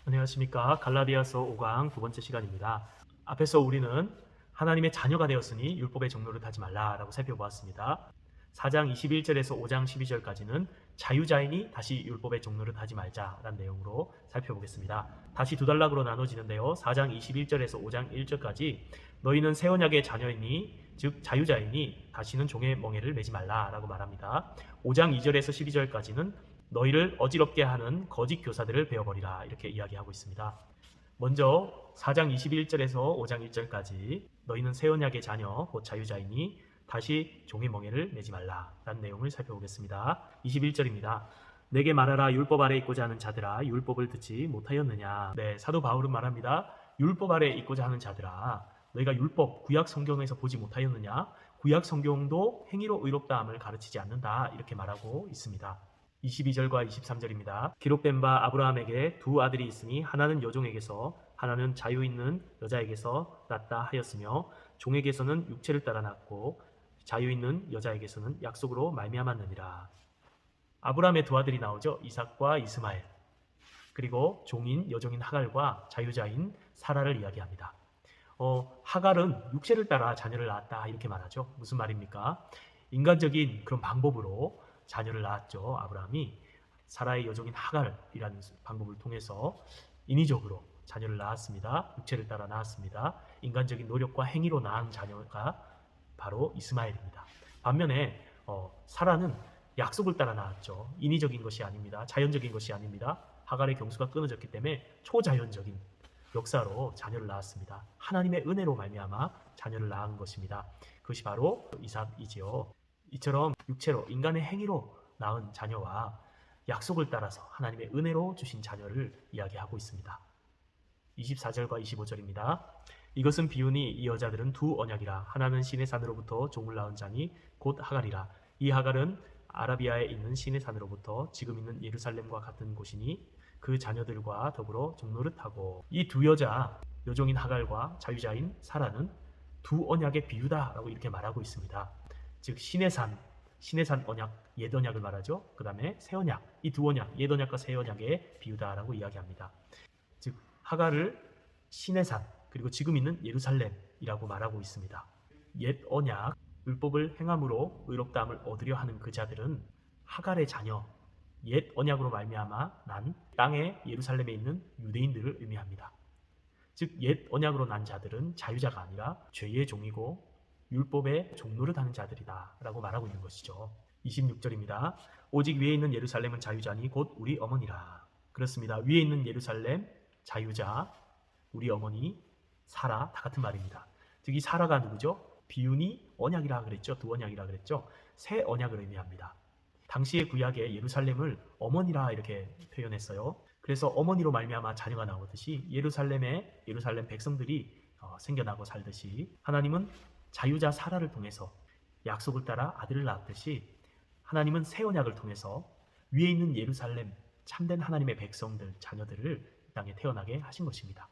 안녕하십니까. 갈라디아서 5강 두 번째 시간입니다. 앞에서 우리는 하나님의 자녀가 되었으니 율법의 종로를 타지 말라라고 살펴보았습니다. 4장 21절에서 5장 12절까지는 자유자인이 다시 율법의 종로를 타지 말자라는 내용으로 살펴보겠습니다. 다시 두 단락으로 나눠지는데요. 4장 21절에서 5장 1절까지 너희는 새 언약의 자녀이니 즉 자유자이니 다시는 종의 멍에를 매지 말라라고 말합니다. 5장 2절에서 12절까지는 너희를 어지럽게 하는 거짓 교사들을 베어버리라 이렇게 이야기하고 있습니다. 먼저 4장 21절에서 5장 1절까지 너희는 새 언약의 자녀 곧 자유자이니 다시 종의 멍에를 매지 말라라는 내용을 살펴보겠습니다. 21절입니다. 내게 말하라 율법 아래 있고자 하는 자들아 율법을 듣지 못하였느냐. 네, 사도 바울은 말합니다. 율법 아래 있고자 하는 자들아 너희가 율법 구약 성경에서 보지 못하였느냐. 구약 성경도 행위로 의롭다함을 가르치지 않는다 이렇게 말하고 있습니다. 22절과 23절입니다. 기록된 바 아브라함에게 두 아들이 있으니 하나는 여종에게서 하나는 자유 있는 여자에게서 났다 하였으며 종에게서는 육체를 따라 났고 자유 있는 여자에게서는 약속으로 말미암았느니라. 아브라함의 두 아들이 나오죠. 이삭과 이스마엘. 그리고 종인 여종인 하갈과 자유자인 사라를 이야기합니다. 하갈은 육체를 따라 자녀를 낳았다 이렇게 말하죠. 무슨 말입니까? 인간적인 그런 방법으로 자녀를 낳았죠. 아브라함이 사라의 여종인 하갈이라는 방법을 통해서 인위적으로 자녀를 낳았습니다. 육체를 따라 낳았습니다. 인간적인 노력과 행위로 낳은 자녀가 바로 이스마엘입니다. 반면에 사라는 약속을 따라 낳았죠. 인위적인 것이 아닙니다. 자연적인 것이 아닙니다. 하갈의 경수가 끊어졌기 때문에 초자연적인 역사로 자녀를 낳았습니다. 하나님의 은혜로 말미암아 자녀를 낳은 것입니다. 그것이 바로 이삭이지요. 이처럼 육체로 인간의 행위로 낳은 자녀와 약속을 따라서 하나님의 은혜로 주신 자녀를 이야기하고 있습니다. 24절과 25절입니다. 이것은 비유니 이 여자들은 두 언약이라 하나는 시내 산으로부터 종을 낳은 자니 곧 하갈이라. 이 하갈은 아라비아에 있는 시내 산으로부터 지금 있는 예루살렘과 같은 곳이니 그 자녀들과 더불어 종노릇하고. 이 두 여자 여종인 하갈과 자유자인 사라는 두 언약의 비유다라고 이렇게 말하고 있습니다. 즉 신의 산 언약, 옛 언약을 말하죠. 그 다음에 새 언약, 이 두 언약, 옛 언약과 새 언약의 비유다라고 이야기합니다. 즉 하갈을 신의 산 그리고 지금 있는 예루살렘이라고 말하고 있습니다. 옛 언약, 율법을 행함으로 의롭다함을 얻으려 하는 그 자들은 하갈의 자녀, 옛 언약으로 말미암아 난 땅의 예루살렘에 있는 유대인들을 의미합니다. 즉 옛 언약으로 난 자들은 자유자가 아니라 죄의 종이고 율법의 종노릇 하는 자들이다 라고 말하고 있는 것이죠. 26절입니다. 오직 위에 있는 예루살렘은 자유자니 곧 우리 어머니라. 그렇습니다. 위에 있는 예루살렘, 자유자, 우리 어머니, 사라 다 같은 말입니다. 즉 이 사라가 누구죠? 비유니 언약이라 그랬죠. 두 언약이라 그랬죠. 새 언약을 의미합니다. 당시의 구약에 예루살렘을 어머니라 이렇게 표현했어요. 그래서 어머니로 말미암아 자녀가 나오듯이 예루살렘 백성들이 생겨나고 살듯이 하나님은 자유자 사라를 통해서 약속을 따라 아들을 낳았듯이 하나님은 새 언약을 통해서 위에 있는 예루살렘 참된 하나님의 백성들, 자녀들을 이 땅에 태어나게 하신 것입니다.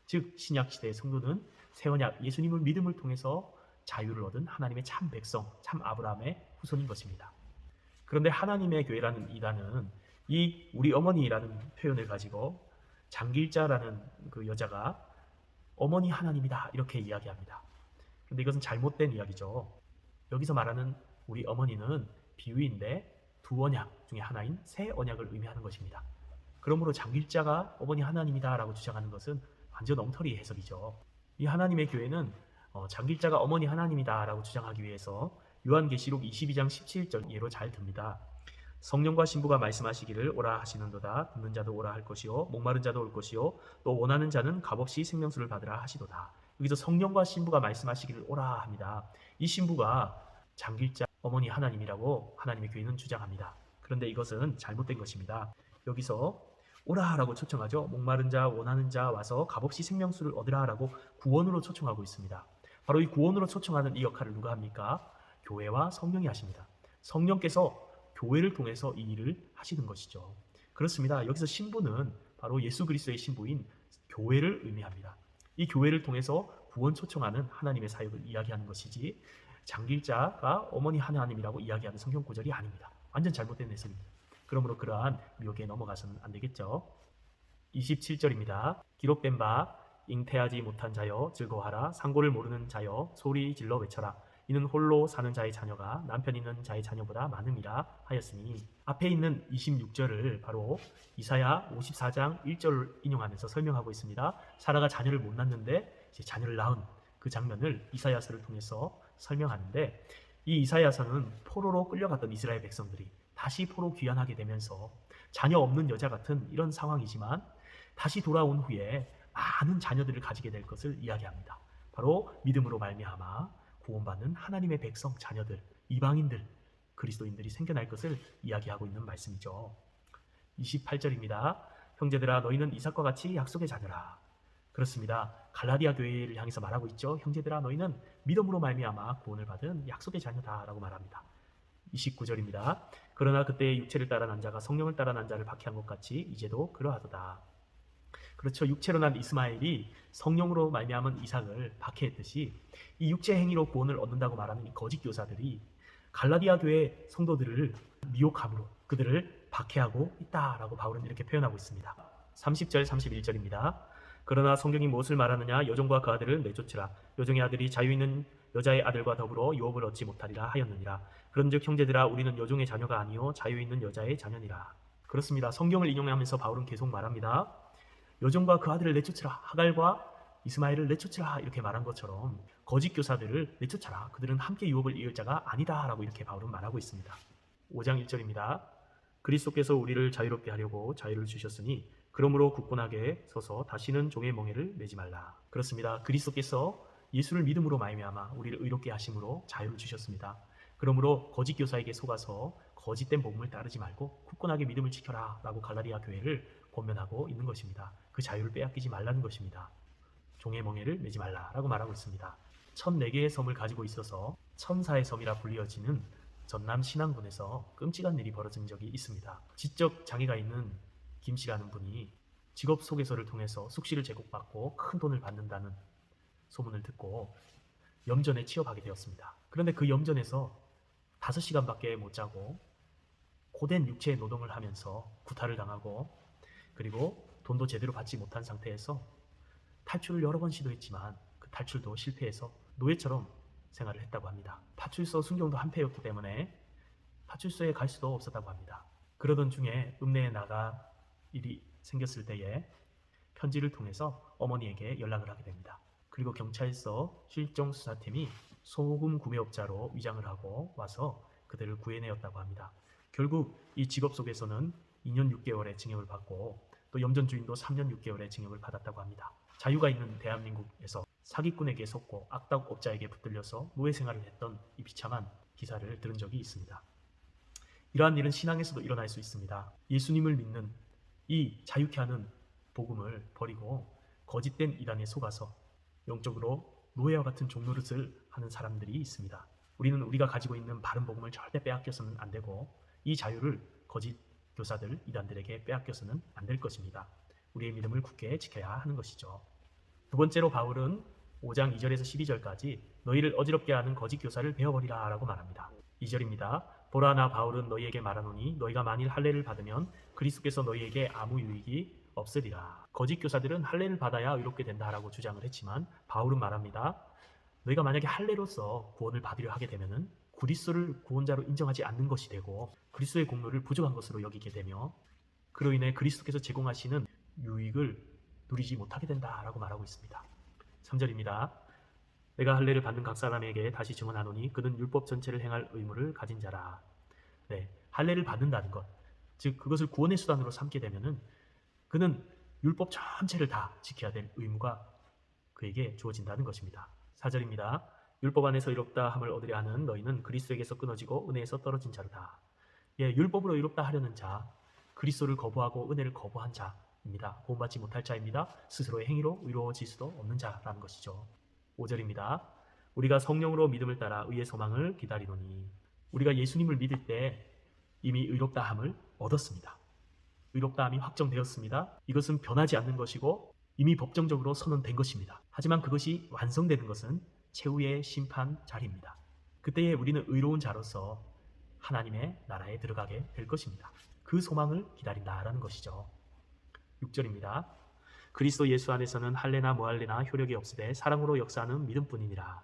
즉 신약시대의 성도는 새 언약 예수님을 믿음을 통해서 자유를 얻은 하나님의 참 백성, 참 아브라함의 후손인 것입니다. 그런데 하나님의 교회라는 이단은 이 우리 어머니라는 표현을 가지고 장길자라는 그 여자가 어머니 하나님이다 이렇게 이야기합니다. 그런데 이것은 잘못된 이야기죠. 여기서 말하는 우리 어머니는 비유인데 두 언약 중에 하나인 새 언약을 의미하는 것입니다. 그러므로 장길자가 어머니 하나님이다 라고 주장하는 것은 완전 엉터리 해석이죠. 이 하나님의 교회는 장길자가 어머니 하나님이다 라고 주장하기 위해서 요한계시록 22장 17절 예로 잘 듭니다. 성령과 신부가 말씀하시기를 오라 하시는도다. 듣는 자도 오라 할 것이요 목마른 자도 올 것이요 또 원하는 자는 값없이 생명수를 받으라 하시도다. 여기서 성령과 신부가 말씀하시기를 오라 합니다. 이 신부가 장길자 어머니 하나님이라고 하나님의 교회는 주장합니다. 그런데 이것은 잘못된 것입니다. 여기서 오라라고 초청하죠. 목마른 자, 원하는 자 와서 값없이 생명수를 얻으라라고 구원으로 초청하고 있습니다. 바로 이 구원으로 초청하는 이 역할을 누가 합니까? 교회와 성령이 하십니다. 성령께서 교회를 통해서 이 일을 하시는 것이죠. 그렇습니다. 여기서 신부는 바로 예수 그리스도의 신부인 교회를 의미합니다. 이 교회를 통해서 구원 초청하는 하나님의 사역을 이야기하는 것이지 장길자가 어머니 하나님이라고 이야기하는 성경 구절이 아닙니다. 완전 잘못된 해석입니다. 그러므로 그러한 미혹에 넘어가서는 안 되겠죠. 27절입니다. 기록된 바 잉태하지 못한 자여 즐거워하라. 상고를 모르는 자여 소리 질러 외쳐라. 이는 홀로 사는 자의 자녀가 남편 있는 자의 자녀보다 많음이라 하였으니, 앞에 있는 26절을 바로 이사야 54장 1절을 인용하면서 설명하고 있습니다. 사라가 자녀를 못 낳는데 이제 자녀를 낳은 그 장면을 이사야서를 통해서 설명하는데, 이 이사야서는 포로로 끌려갔던 이스라엘 백성들이 다시 포로 귀환하게 되면서 자녀 없는 여자 같은 이런 상황이지만 다시 돌아온 후에 많은 자녀들을 가지게 될 것을 이야기합니다. 바로 믿음으로 말미암아 구원받는 하나님의 백성, 자녀들, 이방인들, 그리스도인들이 생겨날 것을 이야기하고 있는 말씀이죠. 28절입니다. 형제들아 너희는 이삭과 같이 약속의 자녀라. 그렇습니다. 갈라디아 교회를 향해서 말하고 있죠. 형제들아 너희는 믿음으로 말미암아 구원을 받은 약속의 자녀다라고 말합니다. 29절입니다. 그러나 그때 육체를 따라 난 자가 성령을 따라 난 자를 박해한 것 같이 이제도 그러하도다. 그렇죠. 육체로 난 이스마엘이 성령으로 말미암은 이삭을 박해했듯이 이 육체 행위로 구원을 얻는다고 말하는 이 거짓 교사들이 갈라디아 교회 성도들을 미혹함으로 그들을 박해하고 있다라고 바울은 이렇게 표현하고 있습니다. 30절 31절입니다. 그러나 성경이 무엇을 말하느냐? 여종과 그 아들을 내쫓으라. 여종의 아들이 자유 있는 여자의 아들과 더불어 유업을 얻지 못하리라 하였느니라. 그런즉 형제들아 우리는 여종의 자녀가 아니요 자유 있는 여자의 자녀니라. 그렇습니다. 성경을 인용하면서 바울은 계속 말합니다. 여종과 그 아들을 내쫓으라. 하갈과 이스마엘을 내쫓으라. 이렇게 말한 것처럼 거짓 교사들을 내쫓아라. 그들은 함께 유업을 이을 자가 아니다 라고 이렇게 바울은 말하고 있습니다. 5장 1절입니다. 그리스도께서 우리를 자유롭게 하려고 자유를 주셨으니 그러므로 굳건하게 서서 다시는 종의 멍에를 매지 말라. 그렇습니다. 그리스도께서 예수를 믿음으로 말미암아 우리를 의롭게 하심으로 자유를 주셨습니다. 그러므로 거짓 교사에게 속아서 거짓된 복음을 따르지 말고 굳건하게 믿음을 지켜라 라고 갈라디아 교회를 권면하고 있는 것입니다. 그 자유를 빼앗기지 말라는 것입니다. 종의 멍에를 매지 말라라고 말하고 있습니다. 1004개의 섬을 가지고 있어서 천사의 섬이라 불리어지는 전남 신안군에서 끔찍한 일이 벌어진 적이 있습니다. 지적 장애가 있는 김 씨라는 분이 직업 소개서를 통해서 숙식을 제공받고 큰 돈을 받는다는 소문을 듣고 염전에 취업하게 되었습니다. 그런데 그 염전에서 5시간밖에 못 자고 고된 육체 노동을 하면서 구타를 당하고 그리고 돈도 제대로 받지 못한 상태에서 탈출을 여러 번 시도했지만 그 탈출도 실패해서 노예처럼 생활을 했다고 합니다. 파출소 순경도 한패였기 때문에 파출소에 갈 수도 없었다고 합니다. 그러던 중에 읍내에 나가 일이 생겼을 때에 편지를 통해서 어머니에게 연락을 하게 됩니다. 그리고 경찰서 실종수사팀이 소금 구매업자로 위장을 하고 와서 그들을 구해내었다고 합니다. 결국 이 직업 속에서는 2년 6개월의 징역을 받고 또 염전 주인도 3년 6개월의 징역을 받았다고 합니다. 자유가 있는 대한민국에서 사기꾼에게 속고 악덕업자에게 붙들려서 노예 생활을 했던 이 비참한 기사를 들은 적이 있습니다. 이러한 일은 신앙에서도 일어날 수 있습니다. 예수님을 믿는 이 자유케 하는 복음을 버리고 거짓된 이단에 속아서 영적으로 노예와 같은 종노릇을 하는 사람들이 있습니다. 우리는 우리가 가지고 있는 바른 복음을 절대 빼앗겨서는 안 되고 이 자유를 거짓 교사들, 이단들에게 빼앗겨서는 안 될 것입니다. 우리의 믿음을 굳게 지켜야 하는 것이죠. 두 번째로 바울은 5장 2절에서 12절까지 너희를 어지럽게 하는 거짓 교사를 베어버리라 라고 말합니다. 2절입니다. 보라 나 바울은 너희에게 말하노니 너희가 만일 할례를 받으면 그리스도께서 너희에게 아무 유익이 없으리라. 거짓 교사들은 할례를 받아야 의롭게 된다라고 주장을 했지만 바울은 말합니다. 너희가 만약에 할례로서 구원을 받으려 하게 되면은 그리스도를 구원자로 인정하지 않는 것이 되고 그리스도의 공로를 부족한 것으로 여기게 되며 그로 인해 그리스도께서 제공하시는 유익을 누리지 못하게 된다라고 말하고 있습니다. 3절입니다. 내가 할례를 받는 각 사람에게 다시 증언하노니 그는 율법 전체를 행할 의무를 가진 자라. 네, 할례를 받는다는 것, 즉 그것을 구원의 수단으로 삼게 되면은 그는 율법 전체를 다 지켜야 될 의무가 그에게 주어진다는 것입니다. 4절입니다. 율법 안에서 의롭다 함을 얻으려 하는 너희는 그리스도에게서 끊어지고 은혜에서 떨어진 자로다. 예, 율법으로 의롭다 하려는 자, 그리스도를 거부하고 은혜를 거부한 자입니다. 구원받지 못할 자입니다. 스스로의 행위로 의로워질 수도 없는 자라는 것이죠. 5절입니다. 우리가 성령으로 믿음을 따라 의의 소망을 기다리노니 우리가 예수님을 믿을 때 이미 의롭다 함을 얻었습니다. 의롭다 함이 확정되었습니다. 이것은 변하지 않는 것이고 이미 법정적으로 선언된 것입니다. 하지만 그것이 완성되는 것은 최후의 심판 자리입니다. 그때에 우리는 의로운 자로서 하나님의 나라에 들어가게 될 것입니다. 그 소망을 기다린다라는 것이죠. 6절입니다. 그리스도 예수 안에서는 할례나 무할례나 효력이 없으되 사랑으로 역사하는 믿음뿐이니라.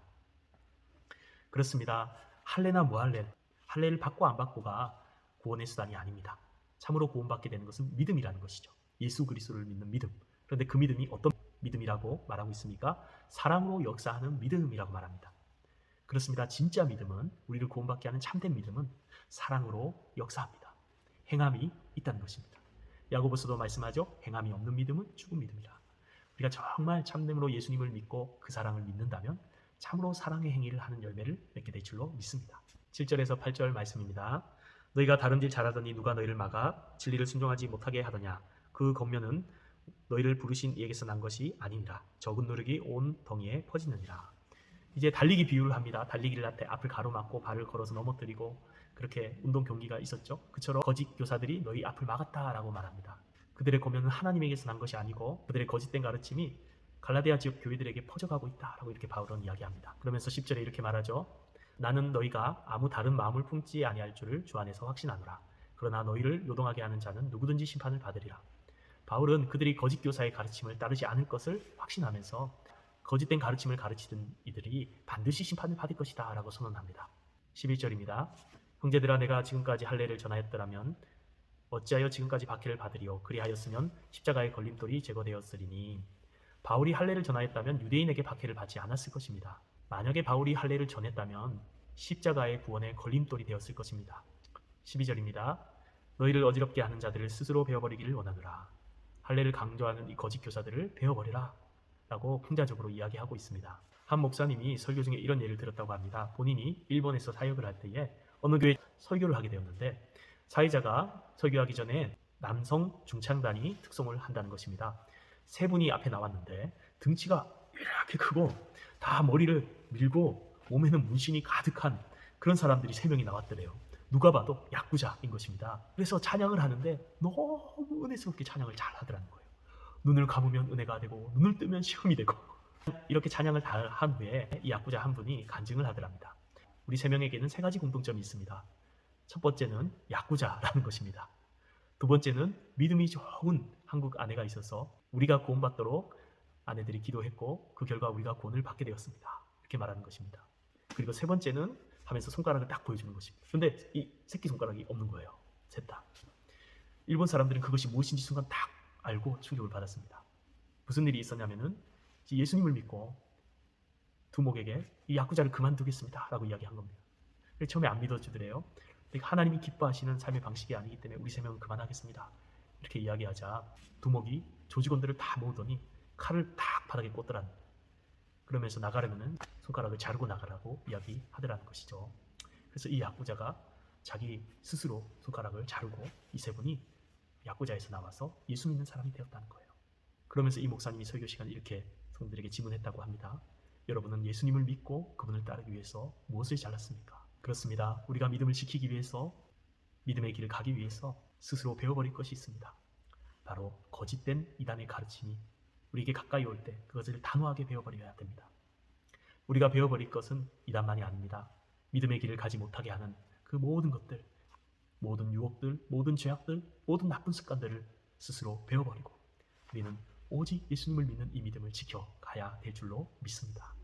그렇습니다. 할례나 무할례, 할례를 받고 안 받고가 구원의 수단이 아닙니다. 참으로 구원받게 되는 것은 믿음이라는 것이죠. 예수 그리스도를 믿는 믿음. 그런데 그 믿음이 어떤 믿음이라고 말하고 있습니까? 사랑으로 역사하는 믿음이라고 말합니다. 그렇습니다. 진짜 믿음은, 우리를 구원받게 하는 참된 믿음은 사랑으로 역사합니다. 행함이 있다는 것입니다. 야고보서도 말씀하죠. 행함이 없는 믿음은 죽은 믿음이라. 우리가 정말 참됨으로 예수님을 믿고 그 사랑을 믿는다면 참으로 사랑의 행위를 하는 열매를 맺게 될 줄로 믿습니다. 7절에서 8절 말씀입니다. 너희가 다른 일 잘하더니 누가 너희를 막아 진리를 순종하지 못하게 하더냐. 그 권면은 너희를 부르신 이에게서 난 것이 아니니라. 적은 노력이 온 덩이에 퍼지느니라. 이제 달리기 비유를 합니다. 달리기를 할 때 앞을 가로막고 발을 걸어서 넘어뜨리고 그렇게 운동 경기가 있었죠. 그처럼 거짓 교사들이 너희 앞을 막았다라고 말합니다. 그들의 권면은 하나님에게서 난 것이 아니고 그들의 거짓된 가르침이 갈라디아 지역 교회들에게 퍼져가고 있다라고 이렇게 바울은 이야기합니다. 그러면서 10절에 이렇게 말하죠. 나는 너희가 아무 다른 마음을 품지 아니할 줄을 주 안에서 확신하노라. 그러나 너희를 요동하게 하는 자는 누구든지 심판을 받으리라. 바울은 그들이 거짓 교사의 가르침을 따르지 않을 것을 확신하면서 거짓된 가르침을 가르치던 이들이 반드시 심판을 받을 것이다 라고 선언합니다. 11절입니다. 형제들아 내가 지금까지 할례를 전하였더라면 어찌하여 지금까지 박해를 받으리요. 그리하였으면 십자가의 걸림돌이 제거되었으리니. 바울이 할례를 전하였다면 유대인에게 박해를 받지 않았을 것입니다. 만약에 바울이 할례를 전했다면 십자가의 구원의 걸림돌이 되었을 것입니다. 12절입니다. 너희를 어지럽게 하는 자들을 스스로 베어버리기를 원하노라. 할례를 강조하는 이 거짓 교사들을 베어버리라 라고 풍자적으로 이야기하고 있습니다. 한 목사님이 설교 중에 이런 예를 들었다고 합니다. 본인이 일본에서 사역을 할 때에 어느 교회에 설교를 하게 되었는데 사회자가 설교하기 전에 남성 중창단이 특송을 한다는 것입니다. 세 분이 앞에 나왔는데 등치가 이렇게 크고 다 머리를 밀고 몸에는 문신이 가득한 그런 사람들이 3명이 나왔더래요. 누가 봐도 야쿠자인 것입니다. 그래서 찬양을 하는데 너무 은혜스럽게 찬양을 잘 하더라는 거예요. 눈을 감으면 은혜가 되고 눈을 뜨면 시험이 되고 이렇게 찬양을 다 한 후에 이 야쿠자 한 분이 간증을 하더랍니다. 우리 3명에게는 3가지 공통점이 있습니다. 첫 번째는 야쿠자라는 것입니다. 두 번째는 믿음이 좋은 한국 아내가 있어서 우리가 구원받도록 아내들이 기도했고 그 결과 우리가 구원을 받게 되었습니다. 이렇게 말하는 것입니다. 그리고 세 번째는 하면서 손가락을 딱 보여주는 것입니다. 그런데 이 새끼손가락이 없는 거예요. 셋 다. 일본 사람들은 그것이 무엇인지 순간 딱 알고 충격을 받았습니다. 무슨 일이 있었냐면은 예수님을 믿고 두목에게 이 야쿠자를 그만두겠습니다 라고 이야기한 겁니다. 처음에 안 믿어주더래요. 하나님이 기뻐하시는 삶의 방식이 아니기 때문에 우리 3명은 그만하겠습니다 이렇게 이야기하자 두목이 조직원들을 다 모으더니 칼을 딱 바닥에 꽂더란, 그러면서 나가려면은 손가락을 자르고 나가라고 이야기하더라는 것이죠. 그래서 이 야쿠자가 자기 스스로 손가락을 자르고 이 3분이 야쿠자에서 나와서 예수 믿는 사람이 되었다는 거예요. 그러면서 이 목사님이 설교 시간에 이렇게 성도들에게 질문했다고 합니다. 여러분은 예수님을 믿고 그분을 따르기 위해서 무엇을 잘랐습니까? 그렇습니다. 우리가 믿음을 지키기 위해서, 믿음의 길을 가기 위해서 스스로 배워버릴 것이 있습니다. 바로 거짓된 이단의 가르침이 우리에게 가까이 올 때 그것을 단호하게 배워버려야 됩니다. 우리가 배워버릴 것은 이단만이 아닙니다. 믿음의 길을 가지 못하게 하는 그 모든 것들, 모든 유혹들, 모든 죄악들, 모든 나쁜 습관들을 스스로 배워버리고 우리는 오직 예수님을 믿는 이 믿음을 지켜가야 될 줄로 믿습니다.